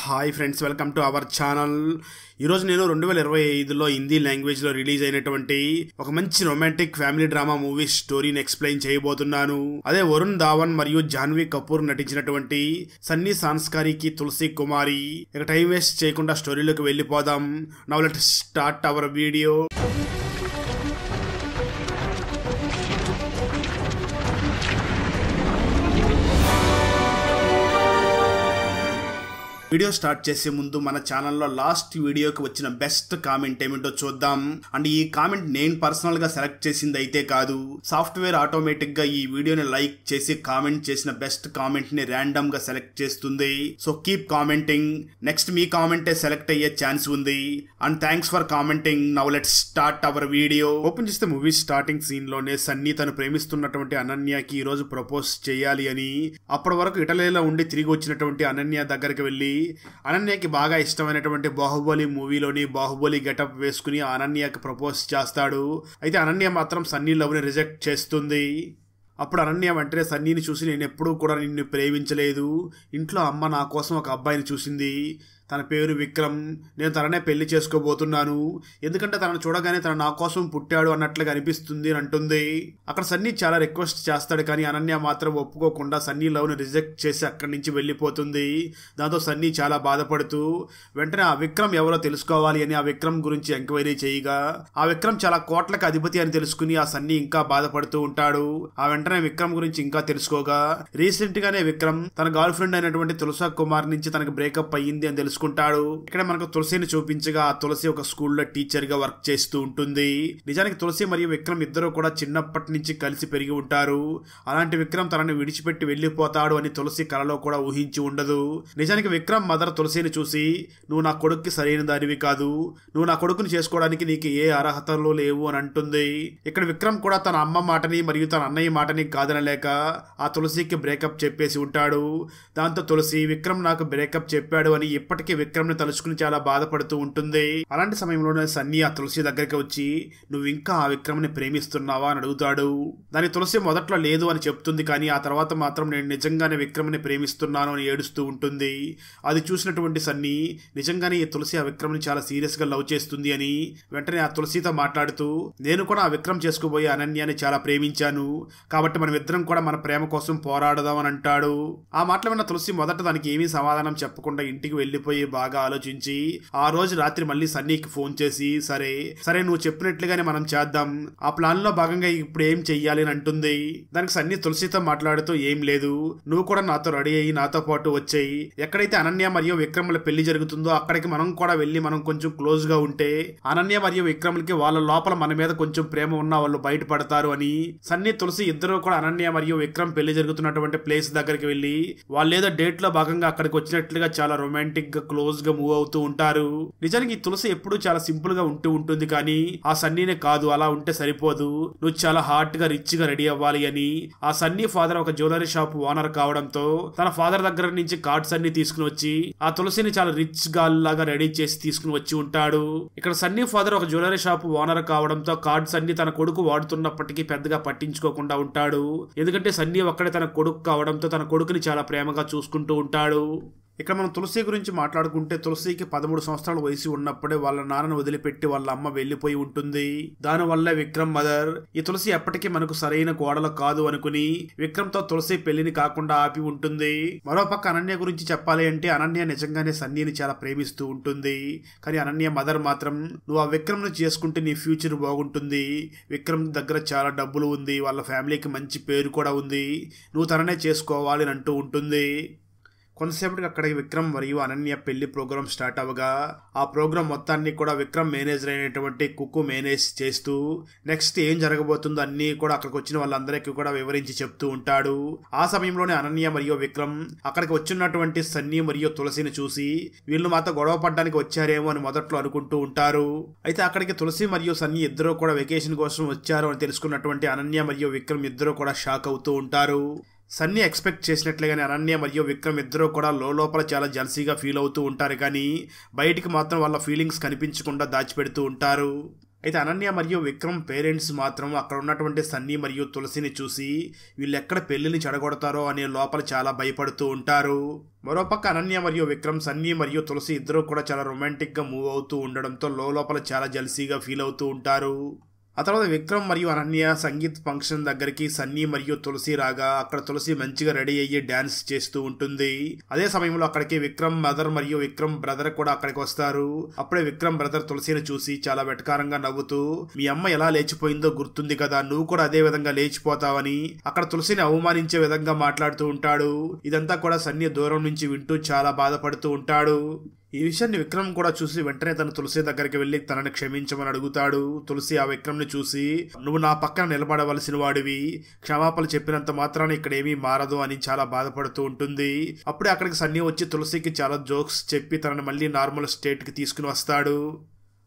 Hi friends, welcome to our channel. ఈరోజు నేను 2025లో హిందీ లాంగ్వేజ్లో రిలీజ్ అయినటువంటి ఒక మంచి రొమాంటిక్ ఫ్యామిలీ డ్రామా మూవీ స్టోరీని ఎక్స్ప్లెయిన్ చేయబోతున్నాను. అదే వరుణ్ ధావన్ మరియు జాన్వీ కపూర్ నటించినటువంటి సన్నీ సాంస్కారికి తులసి కుమారి. ఇక టైం వేస్ట్ చేయకుండా స్టోరీలోకి వెళ్ళిపోదాం. Now let's start our video. Video start చేసే ముందు మన ఛానల్లో లాస్ట్ వీడియోకి వచ్చిన బెస్ట్ కామెంట్ ఏమిటో చూద్దాం. అండ్ ఈ కామెంట్ నేను పర్సనల్ గా సెలెక్ట్ చేసింది అయితే కాదు, సాఫ్ట్వేర్ ఆటోమేటిక్ గా ఈ వీడియోని లైక్ చేసి కామెంట్ చేసిన బెస్ట్ కామెంట్ ని ర్యాండమ్ గా సెలెక్ట్ చేస్తుంది. So keep commenting. నెక్స్ట్ మీ కామెంటే సెలెక్ట్ అయ్యే ఛాన్స్ ఉంది. And thanks for commenting. Now let's start our video. Open చేస్తే మూవీ స్టార్టింగ్ సీన్ లోనే సన్నీ తను ప్రేమిస్తున్నటువంటి అనన్యకి ఈ రోజు ప్రపోజ్ చేయాలి అని అప్పటి వరకు ఇటలీలో ఉండి తిరిగి వచ్చినటువంటి అనన్య దగ్గరికి వెళ్లి అనన్యకి బాగా ఇష్టమైనటువంటి బాహుబలి మూవీలోని బాహుబలి గెటప్ వేసుకుని అనన్యకి ప్రపోజ్ చేస్తాడు. అయితే అనన్య మాత్రం సన్నీ లవ్ ని రిజెక్ట్ చేస్తుంది. అప్పుడు అనన్య వెంటనే సన్నీని చూసి, నేను ఎప్పుడూ కూడా నిన్ను ప్రేమించలేదు, ఇంట్లో అమ్మ నా కోసం ఒక అబ్బాయిని చూసింది, తన పేరు విక్రమ్, నేను తననే పెళ్లి చేసుకోబోతున్నాను, ఎందుకంటే తనను చూడగానే తను నా కోసం పుట్టాడు అన్నట్లుగా అనిపిస్తుంది అని అంటుంది. అక్కడ సన్నీ చాలా రిక్వెస్ట్ చేస్తాడు, కానీ అనన్య మాత్రం ఒప్పుకోకుండా సన్నీ లవ్ ని రిజెక్ట్ చేసి అక్కడి నుంచి వెళ్ళిపోతుంది. దాంతో సన్నీ చాలా బాధపడుతూ వెంటనే ఆ విక్రమ్ ఎవరో తెలుసుకోవాలి అని ఆ విక్రమ్ గురించి ఎంక్వైరీ చేయగా ఆ విక్రమ్ చాలా కోట్లకు అధిపతి అని తెలుసుకుని ఆ సన్నీ ఇంకా బాధపడుతూ ఉంటాడు. ఆ వెంటనే విక్రమ్ గురించి ఇంకా తెలుసుకోగా రీసెంట్ గానే విక్రమ్ తన గర్ల్ ఫ్రెండ్ అయినటువంటి తులసి కుమార్ నుంచి తనకు బ్రేకప్ అయ్యింది అని తెలుసుకుంటాడు. ఇక్కడ మనకు తులసిని చూపించగా ఆ తులసి ఒక స్కూల్లో టీచర్ గా వర్క్ చేస్తూ ఉంటుంది. నిజానికి తులసి మరియు విక్రమ్ ఇద్దరు కూడా చిన్నప్పటి నుంచి కలిసి పెరిగి ఉంటారు. అలాంటి విక్రమ్ తనని విడిచిపెట్టి వెళ్లిపోతాడు అని తులసి కలలో కూడా ఊహించి ఉండదు. నిజానికి విక్రమ్ మదర్ తులసిని చూసి, నువ్వు నా కొడుక్కి సరైన దానివి కాదు, నువ్వు నా కొడుకుని చేసుకోవడానికి నీకు ఏ అర్హతలు లేవు అని అంటుంది. ఇక్కడ విక్రమ్ కూడా తన అమ్మ మాటని మరియు తన అన్నయ్య మాటని కాదనలేక ఆ తులసికి బ్రేకప్ చెప్పేసి ఉంటాడు. దాంతో తులసి విక్రమ్ నాకు బ్రేకప్ చెప్పాడు అని ఇప్పటికీ విక్రమ్ ని తలుచుకుని చాలా బాధపడుతూ ఉంటుంది. అలాంటి సమయంలోనే సన్నీ ఆ తులసి దగ్గరికి వచ్చి, నువ్వు ఇంకా ఆ విక్రమ్ ని ప్రేమిస్తున్నావా అని అడుగుతాడు. దాని తులసి మొదట్లో లేదు అని చెప్తుంది, కానీ ఆ తర్వాత మాత్రం నేను నిజంగానే విక్రమ్ ని ప్రేమిస్తున్నాను అని ఏడుస్తూ ఉంటుంది. అది చూసినటువంటి సన్నీ నిజంగానే ఈ తులసి ఆ విక్రమ్ ని చాలా సీరియస్ గా లవ్ చేస్తుంది అని వెంటనే ఆ తులసితో మాట్లాడుతూ, నేను కూడా ఆ విక్రమ్ చేసుకోబోయే అనన్యాన్ని చాలా ప్రేమించాను, కాబట్టి మనం ఇద్దరం కూడా మన ప్రేమ కోసం పోరాడదాం అని అంటాడు. ఆ మాటలు విన్న తులసి మొదట దానికి ఏమీ సమాధానం చెప్పకుండా ఇంటికి వెళ్లిపోయి బాగా ఆలోచించి ఆ రోజు రాత్రి మళ్ళీ సన్నీకి ఫోన్ చేసి, సరే నువ్వు చెప్పినట్లుగానే మనం చేద్దాం, ఆ ప్లాన్ లో భాగంగా ఇప్పుడు ఏం చెయ్యాలి అని అంటుంది. దానికి సన్నీ తులసితో మాట్లాడుతూ, ఏం లేదు, నువ్వు కూడా నాతో రెడీ అయ్యి నాతో పాటు వచ్చేయి, ఎక్కడైతే అనన్య మరియు విక్రమ్ల పెళ్లి జరుగుతుందో అక్కడికి మనం కూడా వెళ్లి మనం కొంచెం క్లోజ్ గా ఉంటే అనన్య మరియు విక్రమ్లకి వాళ్ళ లోపల మన మీద కొంచెం ప్రేమ ఉన్న వాళ్ళు బయటపడతారు అని సన్నీ తులసి ఇద్దరు కూడా అనన్య మరియు విక్రమ్ పెళ్లి జరుగుతున్నటువంటి ప్లేస్ దగ్గరికి వెళ్లి వాళ్ళేదో డేట్ లో భాగంగా అక్కడికి వచ్చినట్లుగా చాలా రొమాంటిక్ గా క్లోజ్ గా మూవ్ అవుతూ ఉంటారు. నిజానికి ఈ తులసి ఎప్పుడు చాలా సింపుల్ గా ఉంటూ ఉంటుంది, కానీ ఆ సన్నీనే కాదు, అలా ఉంటే సరిపోదు, నువ్వు చాలా హాట్ గా రిచ్ గా రెడీ అవ్వాలి అని. ఆ సన్నీ ఫాదర్ ఒక జ్యువెలరీ షాప్ ఓనర్ కావడంతో తన ఫాదర్ దగ్గర నుంచి కార్డ్స్ అన్ని తీసుకుని వచ్చి ఆ తులసిని చాలా రిచ్ గర్ల్ లాగా రెడీ చేసి తీసుకుని వచ్చి ఉంటాడు. ఇక్కడ సన్నీ ఫాదర్ ఒక జ్యువెలరీ షాప్ ఓనర్ కావడంతో కార్డ్స్ అన్ని తన కొడుకు వాడుతున్నప్పటికీ పెద్దగా పట్టించుకోకుండా ఉంటాడు. ఎందుకంటే సన్నీ ఒక్కడే తన కొడుకు కావడంతో తన కొడుకుని చాలా ప్రేమగా చూసుకుంటూ ఉంటాడు. ఇక్కడ మనం తులసి గురించి మాట్లాడుకుంటే తులసికి 13 సంవత్సరాల వయసు ఉన్నప్పుడే వాళ్ళ నాన్నను వదిలిపెట్టి వాళ్ళ అమ్మ వెళ్లిపోయి ఉంటుంది. దానివల్ల విక్రమ్ మదర్ ఈ తులసి ఎప్పటికీ మనకు సరైన కోడలు కాదు అనుకుని విక్రమ్ తో తులసి పెళ్లిని కాకుండా ఆపి ఉంటుంది. మరోపక్క అనన్య గురించి చెప్పాలి అంటే అనన్య నిజంగానే సన్నీని చాలా ప్రేమిస్తూ ఉంటుంది, కానీ అనన్య మదర్ మాత్రం, నువ్వు ఆ విక్రమ్ ను చేసుకుంటే నీ ఫ్యూచర్ బాగుంటుంది, విక్రమ్ దగ్గర చాలా డబ్బులు ఉంది, వాళ్ళ ఫ్యామిలీకి మంచి పేరు కూడా ఉంది, నువ్వు తననే చేసుకోవాలి అని అంటూ ఉంటుంది. కొంతసేపటికి అక్కడ విక్రమ్ మరియు అనన్య పెళ్లి ప్రోగ్రామ్ స్టార్ట్ అవగా ఆ ప్రోగ్రామ్ మొత్తాన్ని కూడా విక్రమ్ మేనేజర్ అయినటువంటి కుక్కు మేనేజ్ చేస్తూ నెక్స్ట్ ఏం జరగబోతుందో అన్ని కూడా అక్కడికి వచ్చిన వాళ్ళందరికీ కూడా వివరించి చెప్తూ ఉంటాడు. ఆ సమయంలోనే అనన్య మరియు విక్రమ్ అక్కడికి వచ్చినటువంటి సన్నీ మరియు తులసిని చూసి వీళ్ళు మాతో గొడవ పడడానికి వచ్చారేమో అని మొదట్లో అనుకుంటూ ఉంటారు. అయితే అక్కడికి తులసి మరియు సన్నీ ఇద్దరు కూడా వెకేషన్ కోసం వచ్చారు అని తెలుసుకున్నటువంటి అనన్య మరియు విక్రమ్ ఇద్దరు కూడా షాక్ అవుతూ ఉంటారు. సన్నీ ఎక్స్పెక్ట్ చేసినట్లుగానే అనన్య మరియు విక్రమ్ ఇద్దరు కూడా లోపల చాలా జెలసీగా ఫీల్ అవుతూ ఉంటారు, కానీ బయటికి మాత్రం వాళ్ళ ఫీలింగ్స్ కనిపించకుండా దాచిపెడుతూ ఉంటారు. అయితే అనన్య మరియు విక్రమ్ పేరెంట్స్ మాత్రం అక్కడ ఉన్నటువంటి సన్నీ మరియు తులసిని చూసి వీళ్ళు ఎక్కడ పెళ్లిని చెడగొడతారో అనే లోపల చాలా భయపడుతూ ఉంటారు. మరోపక్క అనన్య మరియు విక్రమ్, సన్నీ మరియు తులసి ఇద్దరు కూడా చాలా రొమాంటిక్ గా మూవ్ అవుతూ ఉండడంతో లోపల చాలా జెలసీగా ఫీల్ అవుతూ ఉంటారు. ఆ తర్వాత విక్రమ్ మరియు అనన్య సంగీత్ ఫంక్షన్ దగ్గరికి సన్నీ మరియు తులసి రాగా అక్కడ తులసి మంచిగా రెడీ అయ్యి డాన్స్ చేస్తూ ఉంటుంది. అదే సమయంలో అక్కడికి విక్రమ్ మదర్ మరియు విక్రమ్ బ్రదర్ కూడా అక్కడికి వస్తారు. అప్పుడే విక్రమ్ బ్రదర్ తులసిని చూసి చాలా వెటకారంగా నవ్వుతూ, మీ అమ్మ ఎలా లేచిపోయిందో గుర్తుంది కదా, నువ్వు కూడా అదే విధంగా లేచిపోతావని అక్కడ తులసిని అవమానించే విధంగా మాట్లాడుతూ ఉంటాడు. ఇదంతా కూడా సన్నీ దూరం నుంచి వింటూ చాలా బాధపడుతూ ఉంటాడు. ఈ విషయాన్ని విక్రమ్ కూడా చూసి వెంటనే తన తులసి దగ్గరికి వెళ్లి తనని క్షమించమని అడుగుతాడు. తులసి ఆ విక్రమ్ ని చూసి, నువ్వు నా పక్కన నిలబడవలసిన వాడివి, క్షమాపణలు చెప్పినంత మాత్రాన ఇక్కడ ఏమీ మారదు అని చాలా బాధపడుతూ ఉంటుంది. అప్పుడే అక్కడికి సన్నీ వచ్చి తులసికి చాలా జోక్స్ చెప్పి తనని మళ్ళీ నార్మల్ స్టేట్ కి తీసుకుని వస్తాడు.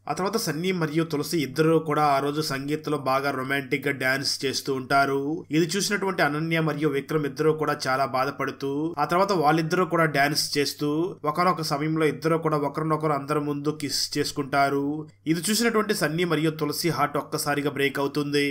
ఆ తర్వాత సన్నీ మరియు తులసి ఇద్దరు కూడా ఆ రోజు సంగీత్లో బాగా రొమాంటిక్ గా డాన్స్ చేస్తూ ఉంటారు. ఇది చూసినటువంటి అనన్య మరియు విక్రమ్ ఇద్దరు కూడా చాలా బాధపడుతూ ఆ తర్వాత వాళ్ళిద్దరూ కూడా డాన్స్ చేస్తూ ఒకనొక సమయంలో ఇద్దరు కూడా ఒకరినొకరు అందరి ముందు కిస్ చేసుకుంటారు. ఇది చూసినటువంటి సన్నీ మరియు తులసి హార్ట్ ఒక్కసారిగా బ్రేక్ అవుతుంది.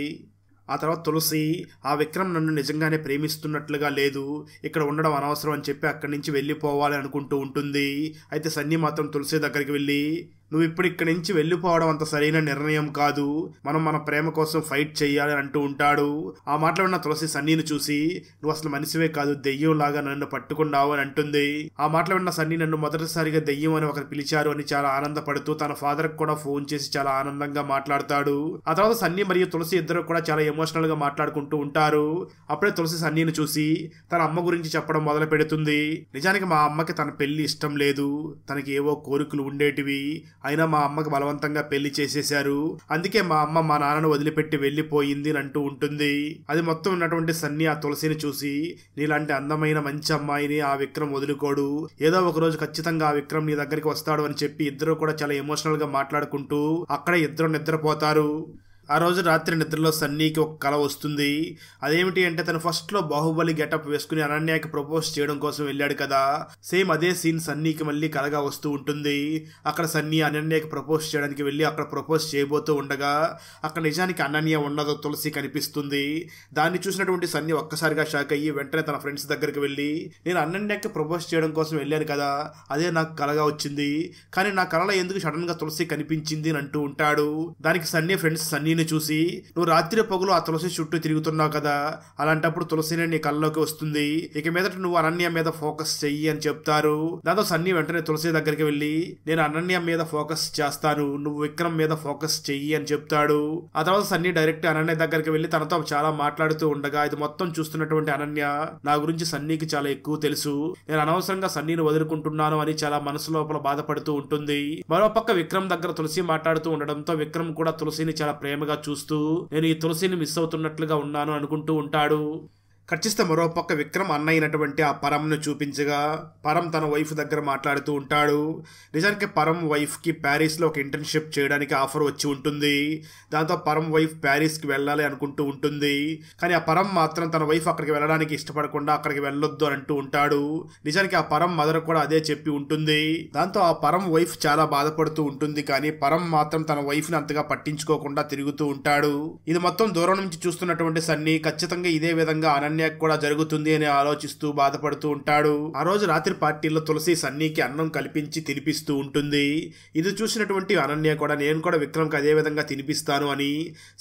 ఆ తర్వాత తులసి, ఆ విక్రమ్ నన్ను నిజంగానే ప్రేమిస్తున్నట్లుగా లేదు, ఇక్కడ ఉండడం అనవసరం అని చెప్పి అక్కడి నుంచి వెళ్ళిపోవాలి అనుకుంటూ ఉంటుంది. అయితే సన్నీ మాత్రం తులసి దగ్గరికి వెళ్ళి, నువ్వు ఇప్పుడు ఇక్కడి నుంచి వెళ్ళిపోవడం అంత సరైన నిర్ణయం కాదు, మనం మన ప్రేమ కోసం ఫైట్ చెయ్యాలి అంటూ ఉంటాడు. ఆ మాటలో ఉన్న తులసి సన్నీని చూసి, నువ్వు అసలు మనిషివే కాదు, దెయ్యంలాగా నన్ను పట్టుకున్నావు అని అంటుంది. ఆ మాటలో ఉన్న సన్నీ నన్ను మొదటిసారిగా దెయ్యం అని ఒకరు పిలిచారు అని చాలా ఆనందపడుతూ తన ఫాదర్ కి కూడా ఫోన్ చేసి చాలా ఆనందంగా మాట్లాడతాడు. ఆ తర్వాత సన్నీ మరియు తులసి ఇద్దరు కూడా చాలా ఎమోషనల్ గా మాట్లాడుకుంటూ ఉంటారు. అప్పుడే తులసి సన్నీని చూసి తన అమ్మ గురించి చెప్పడం మొదలు పెడుతుంది. నిజానికి మా అమ్మకి తన పెళ్లి ఇష్టం లేదు, తనకి ఏవో కోరికలు ఉండేటివి, అయినా మా అమ్మకి బలవంతంగా పెళ్లి చేసేశారు, అందుకే మా అమ్మ మా నాన్నను వదిలిపెట్టి వెళ్లిపోయింది అని అంటూ ఉంటుంది. అది మొత్తం ఉన్నటువంటి సన్నీ ఆ తులసిని చూసి, నీలాంటి అందమైన మంచి అమ్మాయిని ఆ విక్రమ్ వదులుకోడు, ఏదో ఒక రోజు ఖచ్చితంగా ఆ విక్రమ్ నీ దగ్గరికి వస్తాడు అని చెప్పి ఇద్దరు కూడా చాలా ఎమోషనల్ గా మాట్లాడుకుంటూ అక్కడే ఇద్దరు నిద్రపోతారు. ఆ రోజు రాత్రి నిద్రలో సన్నీకి ఒక కల వస్తుంది. అదేమిటి అంటే తను ఫస్ట్ లో బాహుబలి గెటప్ వేసుకుని అనన్యకి ప్రపోజ్ చేయడం కోసం వెళ్ళాడు కదా, సేమ్ అదే సీన్ సన్నీకి మళ్ళీ కలగా వస్తూ ఉంటుంది. అక్కడ సన్నీ అనన్యకి ప్రపోజ్ చేయడానికి వెళ్ళి అక్కడ ప్రపోజ్ చేయబోతూ ఉండగా అక్కడ నిజానికి అనన్య ఉండదో తులసి కనిపిస్తుంది. దాన్ని చూసినటువంటి సన్నీ ఒక్కసారిగా షాక్ అయ్యి వెంటనే తన ఫ్రెండ్స్ దగ్గరికి వెళ్ళి, నేను అనన్యకి ప్రపోజ్ చేయడం కోసం వెళ్ళాను కదా, అదే నాకు కలగా వచ్చింది, కానీ నా కలలో ఎందుకు సడన్ గా తులసి కనిపించింది అని అంటూ ఉంటాడు. దానికి సన్నీ ఫ్రెండ్స్ సన్నీ చూసి, నువ్వు రాత్రి పగులు ఆ తులసి చుట్టూ తిరుగుతున్నావు కదా, అలాంటప్పుడు తులసినే నీ కళ్ళలోకి వస్తుంది, ఇక మీదట నువ్వు అనన్య మీద ఫోకస్ చెయ్యి అని చెప్తారు. దాంతో సన్నీ వెంటనే తులసి దగ్గరికి వెళ్ళి, నేను అనన్య మీద ఫోకస్ చేస్తాను, నువ్వు విక్రమ్ మీద ఫోకస్ చెయ్యి అని చెప్తాడు. ఆ తర్వాత సన్నీ డైరెక్ట్ అనన్య దగ్గరికి వెళ్ళి తనతో చాలా మాట్లాడుతూ ఉండగా ఇది మొత్తం చూస్తున్నటువంటి అనన్య, నా గురించి సన్నీకి చాలా ఎక్కువ తెలుసు, నేను అనవసరంగా సన్నీని వదులుకుంటున్నాను అని చాలా మనసు లోపల బాధపడుతూ ఉంటుంది. మరోపక్క విక్రమ్ దగ్గర తులసి మాట్లాడుతూ ఉండడంతో విక్రమ్ కూడా తులసిని చాలా ప్రేమగా చూస్తూ, నేను ఈ తులసిని మిస్ అవుతున్నట్లుగా ఉన్నాను అనుకుంటూ ఉంటాడు. ఖచ్చిత మరోపక్క విక్రమ్ అన్న అయినటువంటి ఆ పరంను చూపించగా పరం తన వైఫ్ దగ్గర మాట్లాడుతూ ఉంటాడు. నిజానికి పరం వైఫ్ కి ప్యారిస్ లో ఒక ఇంటర్న్షిప్ చేయడానికి ఆఫర్ వచ్చి ఉంటుంది. దాంతో పరం వైఫ్ ప్యారిస్ కి వెళ్ళాలి అనుకుంటూ ఉంటుంది. కానీ ఆ పరం మాత్రం తన వైఫ్ అక్కడికి వెళ్ళడానికి ఇష్టపడకుండా అక్కడికి వెళ్ళొద్దు అని అంటూ ఉంటాడు. నిజానికి ఆ పరం మదర్ కూడా అదే చెప్పి ఉంటుంది. దాంతో ఆ పరం వైఫ్ చాలా బాధపడుతూ ఉంటుంది. కానీ పరం మాత్రం తన వైఫ్ ని అంతగా పట్టించుకోకుండా తిరుగుతూ ఉంటాడు. ఇది మొత్తం దూరం నుంచి చూస్తున్నటువంటి సన్నీ ఖచ్చితంగా ఇదే విధంగా అనన్య కూడా జరుగుతుంది అని ఆలోచిస్తూ బాధపడుతూ ఉంటాడు. ఆ రోజు రాత్రి పార్టీలో తులసి సన్నీకి అన్నం కల్పించి తినిపిస్తూ ఉంటుంది. ఇది చూసినటువంటి అనన్య కూడా నేను కూడా విక్రమ్ కి అదే విధంగా తినిపిస్తాను అని,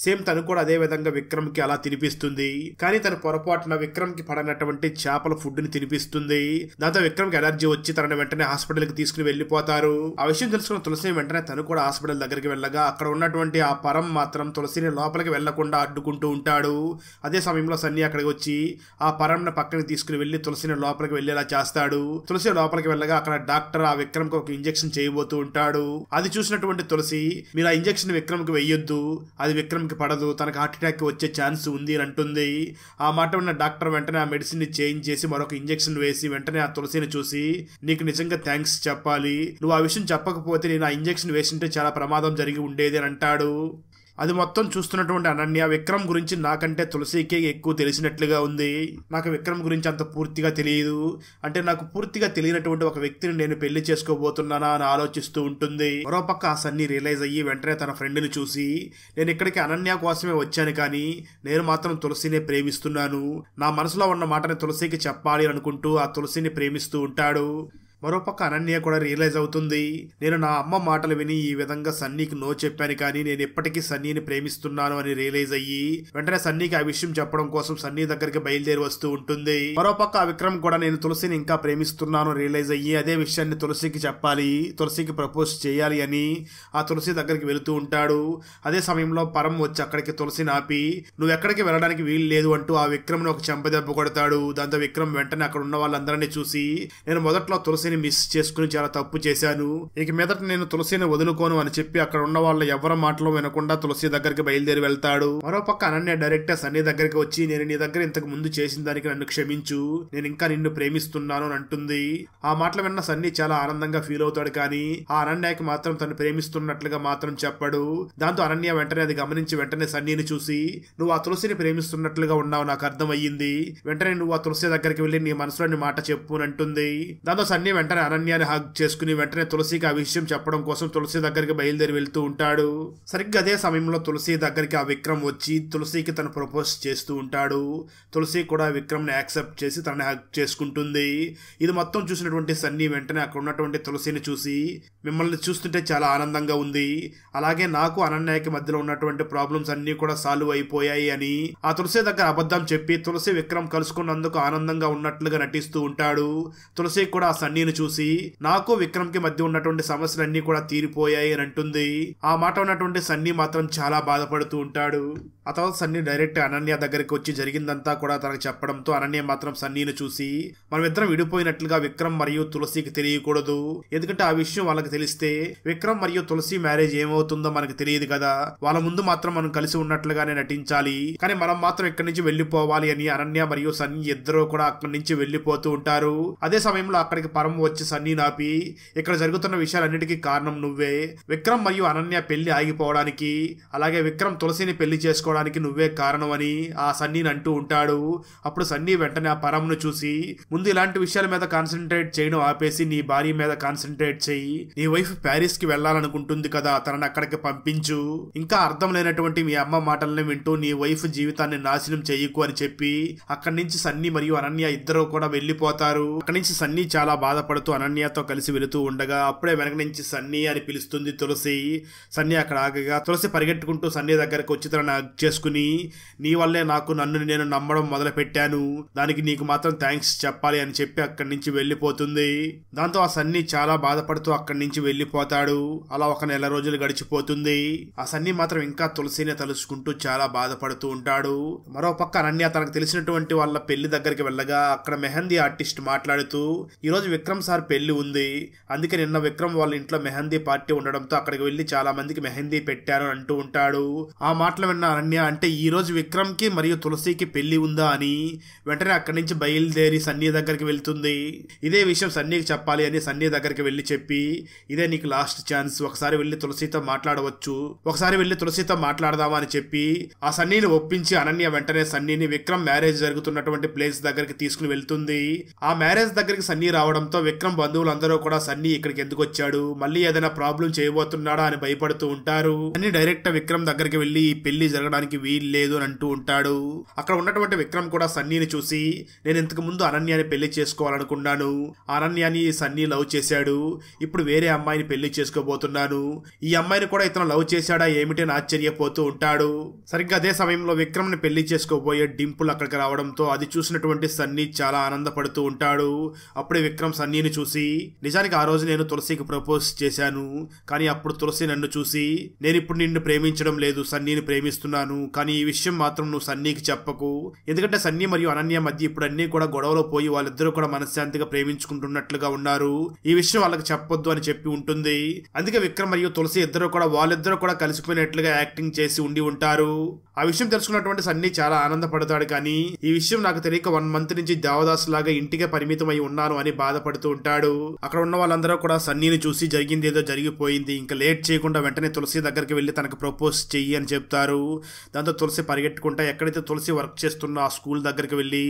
సేమ్ తను కూడా అదే విధంగా విక్రమ్ కి అలా తినిపిస్తుంది. కానీ తన పొరపాటున విక్రమ్ కి పడనటువంటి చేపల ఫుడ్ ని తినిపిస్తుంది. దాంతో విక్రమ్ కి అలర్జీ వచ్చి తనని వెంటనే హాస్పిటల్ కి తీసుకుని వెళ్లిపోతారు. ఆ విషయం తెలుసుకున్న తులసి వెంటనే తను కూడా హాస్పిటల్ దగ్గరికి వెళ్ళగా అక్కడ ఉన్నటువంటి ఆ పరం మాత్రం తులసిని లోపలికి వెళ్లకుండా అడ్డుకుంటూ ఉంటాడు. అదే సమయంలో సన్నీ అక్కడికి వచ్చి ఆ పరంను పక్కకి తీసుకుని వెళ్లి తులసిని లోపలికి వెళ్లేలా చేస్తాడు. తులసి లోపలికి వెళ్ళగా అక్కడ డాక్టర్ ఆ విక్రమ్ కి ఒక ఇంజెక్షన్ చేయబోతూ ఉంటాడు. అది చూసినటువంటి తులసి, మీరు ఆ ఇంజెక్షన్ విక్రమ్ కి వెయ్యొద్దు, అది విక్రమ్ కి పడదు, తనకు హార్ట్ అటాక్ వచ్చే ఛాన్స్ ఉంది అని అంటుంది. ఆ మాట ఉన్న డాక్టర్ వెంటనే ఆ మెడిసిన్ ని చేంజ్ చేసి మరొక ఇంజెక్షన్ వేసి వెంటనే ఆ తులసిని చూసి, నీకు నిజంగా థ్యాంక్స్ చెప్పాలి, నువ్వు ఆ విషయం చెప్పకపోతే నేను ఆ ఇంజెక్షన్ వేసింటే చాలా ప్రమాదం జరిగి ఉండేది అని అంటాడు. అది మొత్తం చూస్తున్నటువంటి అనన్య విక్రమ్ గురించి నాకంటే తులసికే ఎక్కువ తెలిసినట్లుగా ఉంది. నాకు విక్రమ్ గురించి అంత పూర్తిగా తెలియదు, అంటే నాకు పూర్తిగా తెలియనటువంటి ఒక వ్యక్తిని నేను పెళ్లి చేసుకోబోతున్నానా అని ఆలోచిస్తూ ఉంటుంది. మరోపక్క ఆ సన్నీ రియలైజ్ అయ్యి వెంటనే తన ఫ్రెండ్ ని చూసి, నేను ఇక్కడికి అనన్య కోసమే వచ్చాను, కానీ నేను మాత్రం తులసినే ప్రేమిస్తున్నాను, నా మనసులో ఉన్న మాటని తులసికి చెప్పాలి అనుకుంటూ ఆ తులసిని ప్రేమిస్తూ ఉంటాడు. మరోపక్క అనన్య కూడా రియలైజ్ అవుతుంది, నేను నా అమ్మ మాటలు విని ఈ విధంగా సన్నీకి నో చెప్పాను, కానీ నేను ఎప్పటికీ సన్నీని ప్రేమిస్తున్నాను అని రియలైజ్ అయ్యి వెంటనే సన్నీకి ఆ విషయం చెప్పడం కోసం సన్నీ దగ్గరికి బయలుదేరి వస్తూ ఉంటుంది. మరోపక్క ఆ విక్రమ్ కూడా నేను తులసిని ఇంకా ప్రేమిస్తున్నాను రియలైజ్ అయ్యి అదే విషయాన్ని తులసికి చెప్పాలి, తులసికి ప్రపోజ్ చేయాలి అని ఆ తులసి దగ్గరికి వెళుతూ ఉంటాడు. అదే సమయంలో పరం వచ్చి అక్కడికి తులసిని ఆపి, నువ్వు ఎక్కడికి వెళ్ళడానికి వీలు లేదు అంటూ ఆ విక్రమ్ని ఒక చెంపదెబ్బ కొడతాడు. దాంతో విక్రమ్ వెంటనే అక్కడ ఉన్న వాళ్ళందరినీ చూసి, నేను మొదట్లో తులసిని మిస్ చేసుకుని చాలా తప్పు చేశాను, ఇక మీదట నేను తులసిని వదులుకోను అని చెప్పి అక్కడ ఉన్న వాళ్ళు ఎవరి మాటలు వినకుండా తులసి దగ్గరికి బయలుదేరి వెళ్తాడు. మరోపక్క అనన్య డైరెక్టర్ సన్నీ దగ్గరికి వచ్చి, నేను నీ దగ్గర ఇంతకు ముందు చేసిన దానికి నన్ను క్షమించు, నేను ఇంకా నిన్ను ప్రేమిస్తున్నాను అని అంటుంది. ఆ మాటలు విన్న సన్నీ చాలా ఆనందంగా ఫీల్ అవుతాడు, కానీ ఆ అనన్యకి మాత్రం తను ప్రేమిస్తున్నట్లుగా మాత్రం చెప్పడు. దాంతో అనన్య వెంటనే అది గమనించి వెంటనే సన్నీని చూసి, నువ్వు ఆ తులసిని ప్రేమిస్తున్నట్లుగా ఉన్నావు, నాకు అర్థమయ్యింది, వెంటనే నువ్వు ఆ తులసి దగ్గరికి వెళ్లి నీ మనసులోని మాట చెప్పు అని అంటుంది. దాంతో సన్నీ వెంటనే అనన్యాన్ని హగ్ చేసుకుని వెంటనే తులసికి ఆ విషయం చెప్పడం కోసం తులసి దగ్గరికి బయలుదేరి వెళ్తూ ఉంటాడు. సరిగ్గా అదే సమయంలో తులసి దగ్గరికి ఆ విక్రమ్ వచ్చి తులసికి తను ప్రపోజ్ చేస్తూ ఉంటాడు. తులసి కూడా విక్రమ్ ని యాక్సెప్ట్ చేసి తనని హగ్ చేసుకుంటుంది. ఇది మొత్తం చూసినటువంటి సన్నీ వెంటనే అక్కడ ఉన్నటువంటి తులసిని చూసి, మిమ్మల్ని చూస్తుంటే చాలా ఆనందంగా ఉంది, అలాగే నాకు అనన్యకి మధ్యలో ఉన్నటువంటి ప్రాబ్లమ్స్ అన్ని కూడా సాల్వ్ అయిపోయాయి అని ఆ తులసి దగ్గర అబద్ధం చెప్పి తులసి విక్రమ్ కలుసుకున్నందుకు ఆనందంగా ఉన్నట్లుగా నటిస్తూ ఉంటాడు. తులసి కూడా ఆ సన్నీని చూసి, నాకు విక్రమ్ కి మధ్య ఉన్నటువంటి సమస్యలన్నీ కూడా తీరిపోయాయి అని అంటుంది. ఆ మాట ఉన్నటువంటి సన్నీ మాత్రం చాలా బాధపడుతూ ఉంటాడు. ఆ తర్వాత సన్నీ డైరెక్ట్ అనన్య దగ్గరికి వచ్చి జరిగిందంతా కూడా తనకు చెప్పడంతో అనన్య మాత్రం సన్నీని చూసి, మనం ఇద్దరం విడిపోయినట్లుగా విక్రమ్ మరియు తులసికి తెలియకూడదు, ఎందుకంటే ఆ విషయం వాళ్ళకి తెలిస్తే విక్రమ్ మరియు తులసి మ్యారేజ్ ఏమవుతుందో మనకు తెలియదు కదా, వాళ్ళ ముందు మాత్రం మనం కలిసి ఉన్నట్లుగానే నటించాలి, కానీ మనం మాత్రం ఇక్కడి నుంచి వెళ్లిపోవాలి అని అనన్య మరియు సన్నీ ఇద్దరు కూడా అక్కడి నుంచి వెళ్లిపోతూ ఉంటారు. అదే సమయంలో అక్కడికి పరం వచ్చి సన్నీ నాపి, ఇక్కడ జరుగుతున్న విషయాలన్నిటికీ కారణం నువ్వే, విక్రమ్ మరియు అనన్య పెళ్లి ఆగిపోవడానికి, అలాగే విక్రమ్ తులసిని పెళ్లి చేసుకోవడానికి నువ్వే కారణం అని ఆ సన్నీని అంటూ ఉంటాడు. అప్పుడు సన్నీ వెంటనే ఆ పరంను చూసి, ముందు ఇలాంటి విషయాల మీద కాన్సన్ట్రేట్ చేయడం ఆపేసి నీ భార్య మీద కాన్సన్ట్రేట్ చెయ్యి, నీ వైఫ్ ప్యారిస్ కి వెళ్లాలనుకుంటుంది కదా, తనని అక్కడికి పంపించు, ఇంకా అర్థం లేనటువంటి మీ అమ్మ మాటల్ని వింటూ నీ వైఫ్ జీవితాన్ని నాశనం చెయ్యకు అని చెప్పి అక్కడి నుంచి సన్నీ మరియు అనన్య ఇద్దరు కూడా వెళ్లిపోతారు. అక్కడి నుంచి సన్నీ చాలా బాధపడుతూ అనన్యతో కలిసి వెళుతూ ఉండగా అప్పుడే వెనక నుంచి సన్నీ అని పిలుస్తుంది తులసి. సన్నీ అక్కడ ఆగగా తులసి పరిగెట్టుకుంటూ సన్నీ దగ్గరకు వచ్చి తనని హగ్ చేసుకుని, నీ వల్లే నన్ను నేను నమ్మడం మొదలు పెట్టాను, దానికి నీకు మాత్రం థ్యాంక్స్ చెప్పాలి అని చెప్పి అక్కడి నుంచి వెళ్లిపోతుంది. దాంతో ఆ సన్నీ చాలా బాధపడుతూ అక్కడి నుంచి వెళ్లిపోతాడు. అలా ఒక నెల రోజులు గడిచిపోతుంది. ఆ సన్నీ మాత్రం ఇంకా తులసిని తలుచుకుంటూ చాలా బాధపడుతూ ఉంటాడు. మరోపక్క అనన్య తనకు తెలిసినటువంటి వాళ్ళ పెళ్లి దగ్గరికి వెళ్ళగా అక్కడ మెహందీ ఆర్టిస్ట్ మాట్లాడుతూ, ఈ రోజు విక్రమ్ సార్ పెళ్లి ఉంది, అందుకే నిన్న విక్రమ్ వాళ్ళ ఇంట్లో మెహందీ పార్టీ ఉండడంతో అక్కడికి వెళ్లి చాలా మందికి మెహందీ పెట్టారు అంటూ ఉంటాడు. ఆ మాటలు విన్న అనన్య, అంటే ఈ రోజు విక్రమ్ కి మరియు తులసికి పెళ్లి ఉందా అని వెంటనే అక్కడి నుంచి బయలుదేరి సన్నీ దగ్గరికి వెళ్తుంది. ఇదే విషయం సన్నీకి చెప్పాలి అని సన్నీ దగ్గరికి వెళ్లి చెప్పి, ఇదే నీకు లాస్ట్ ఛాన్స్, ఒకసారి వెళ్లి తులసితో మాట్లాడవచ్చు, ఒకసారి వెళ్లి తులసితో మాట్లాడదామా అని చెప్పి ఆ సన్నీని ఒప్పించి అనన్య వెంటనే సన్నీని విక్రమ్ మ్యారేజ్ జరుగుతున్నటువంటి ప్లేస్ దగ్గరికి తీసుకుని వెళ్తుంది. ఆ మ్యారేజ్ దగ్గరికి సన్నీ రావడంతో విక్రమ్ బంధువులందరూ కూడా సన్నీ ఇక్కడికి ఎందుకు వచ్చాడు, మళ్ళీ ఏదైనా ప్రాబ్లం చేయబోతున్నాడా అని భయపడుతూ ఉంటారు. సన్నీ డైరెక్ట్ విక్రమ్ దగ్గరికి వెళ్లి ఈ పెళ్లి జరగడానికి వీలు లేదు అని అంటూ ఉంటాడు. అక్కడ ఉన్నటువంటి విక్రమ్ కూడా సన్నీని చూసి, నేను ఇంతకు ముందు అనన్యాని పెళ్లి చేసుకోవాలనుకున్నాను, అనన్యాని సన్నీ లవ్ చేశాడు, ఇప్పుడు వేరే అమ్మాయిని పెళ్లి చేసుకోబోతున్నాను, ఈ అమ్మాయిని కూడా ఇతను లవ్ చేశాడా ఏమిటని ఆశ్చర్యపోతూ ఉంటాడు. సరిగ్గా అదే సమయంలో విక్రమ్ ని పెళ్లి చేసుకోబోయే డింపుల్ అక్కడికి రావడంతో అది చూసినటువంటి సన్నీ చాలా ఆనందపడుతూ ఉంటాడు. అప్పుడే విక్రమ్ సన్నీని చూసి, నిజానికి ఆ రోజు నేను తులసికి ప్రపోజ్ చేశాను, కానీ అప్పుడు తులసి నన్ను చూసి, నేను ఇప్పుడు నిన్ను ప్రేమించడం లేదు, సన్నీని ప్రేమిస్తున్నాను, కానీ ఈ విషయం మాత్రం నువ్వు సన్నీకి చెప్పకు, ఎందుకంటే సన్నీ మరియు అనన్య మధ్య ఇప్పుడు అన్ని కూడా గొడవలో పోయి వాళ్ళిద్దరూ కూడా మనశ్శాంతిగా ప్రేమించుకుంటున్నట్లుగా ఉన్నారు, ఈ విషయం వాళ్ళకి చెప్పొద్దు అని చెప్పి ఉంటుంది. అందుకే విక్రమ్ మరియు తులసి వాళ్ళిద్దరూ కూడా కలిసిపోయినట్లుగా యాక్టింగ్ చేసి ఉండి ఉంటారు. ఆ విషయం తెలుసుకున్నటువంటి సన్నీ చాలా ఆనందపడతాడు, కానీ ఈ విషయం నాకు తెలియక 1 మంత్ నుంచి దేవదాస్ లాగా ఇంటికే పరిమితమై ఉన్నాను అని బాధపడుతూ బాధపడుతూ ఉంటాడు. అక్కడ ఉన్న వాళ్ళందరూ కూడా సన్నీని చూసి జరిగింది ఏదో జరిగిపోయింది, ఇంకా లేట్ చేయకుండా వెంటనే తులసి దగ్గరికి వెళ్ళి తనకు ప్రపోజ్ చెయ్యి అని చెప్తారు. దాంతో తులసి పరిగెట్టుకుంటా ఎక్కడైతే తులసి వర్క్ చేస్తున్న ఆ స్కూల్ దగ్గరికి వెళ్ళి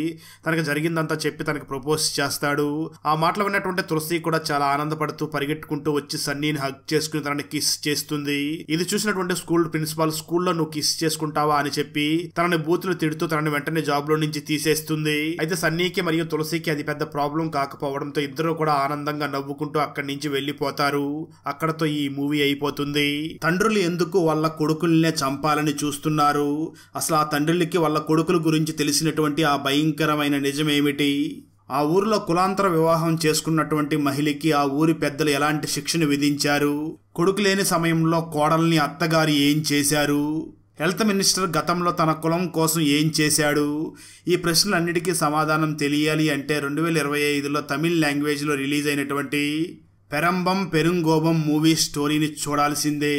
తనకు జరిగిందంతా చెప్పి తనకు ప్రపోజ్ చేస్తాడు. ఆ మాటలు విన్నటువంటి తులసి కూడా చాలా ఆనందపడుతూ పరిగెట్టుకుంటూ వచ్చి సన్నీని హగ్ చేసుకుని తనని కిస్ చేస్తుంది. ఇది చూసినటువంటి స్కూల్ ప్రిన్సిపాల్ స్కూల్లో నువ్వు కిస్ చేసుకుంటావా అని చెప్పి తనని బూతులు తిడుతూ తనని వెంటనే జాబ్ లో నుంచి తీసేస్తుంది. అయితే సన్నీకి మరియు తులసికి అది పెద్ద ప్రాబ్లం కాకపోవడంతో ఇద్దరు కూడా ఆనందంగా నవ్వుకుంటూ అక్కడి నుంచి వెళ్లిపోతారు. అక్కడతో ఈ మూవీ అయిపోతుంది. తండ్రులు ఎందుకు వాళ్ళ కొడుకుల్నే చంపాలని చూస్తున్నారు? అసలు ఆ తండ్రులకి వాళ్ళ కొడుకుల గురించి తెలిసినటువంటి ఆ భయంకరమైన నిజమేమిటి? ఆ ఊరిలో కులాంతర వివాహం చేసుకున్నటువంటి మహిళకి ఆ ఊరి పెద్దలు ఎలాంటి శిక్షను విధించారు? కొడుకు లేని సమయంలో కోడల్ని అత్తగారు ఏం చేశారు? హెల్త్ మినిస్టర్ గతంలో తన కులం కోసం ఏం చేశాడు? ఈ ప్రశ్నలన్నిటికీ సమాధానం తెలియాలి అంటే 2025లో తమిళ్ లాంగ్వేజ్లో రిలీజ్ అయినటువంటి పెరంబం పెరుంగోబం మూవీ స్టోరీని చూడాల్సిందే.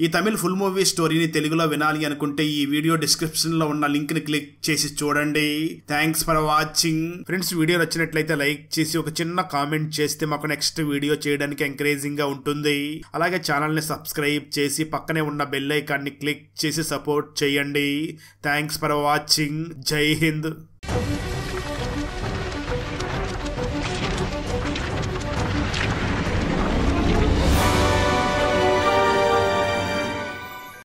ఈ తమిళ్ ఫుల్ మూవీ స్టోరీని తెలుగులో వినాలి అనుకుంటే ఈ వీడియో డిస్క్రిప్షన్ లో ఉన్న లింక్ ని క్లిక్ చేసి చూడండి. Thanks for watching. Friends, video నచ్చినట్లయితే లైక్ చేసి ఒక చిన్న కామెంట్ చేస్తే మాకు నెక్స్ట్ వీడియో చేయడానికి ఎంకరేజింగ్ గా ఉంటుంది. అలాగే ఛానల్ ని సబ్స్క్రైబ్ చేసి పక్కనే ఉన్న బెల్ ఐకాన్ ని క్లిక్ చేసి సపోర్ట్ చేయండి. Thanks for watching. జై హింద్.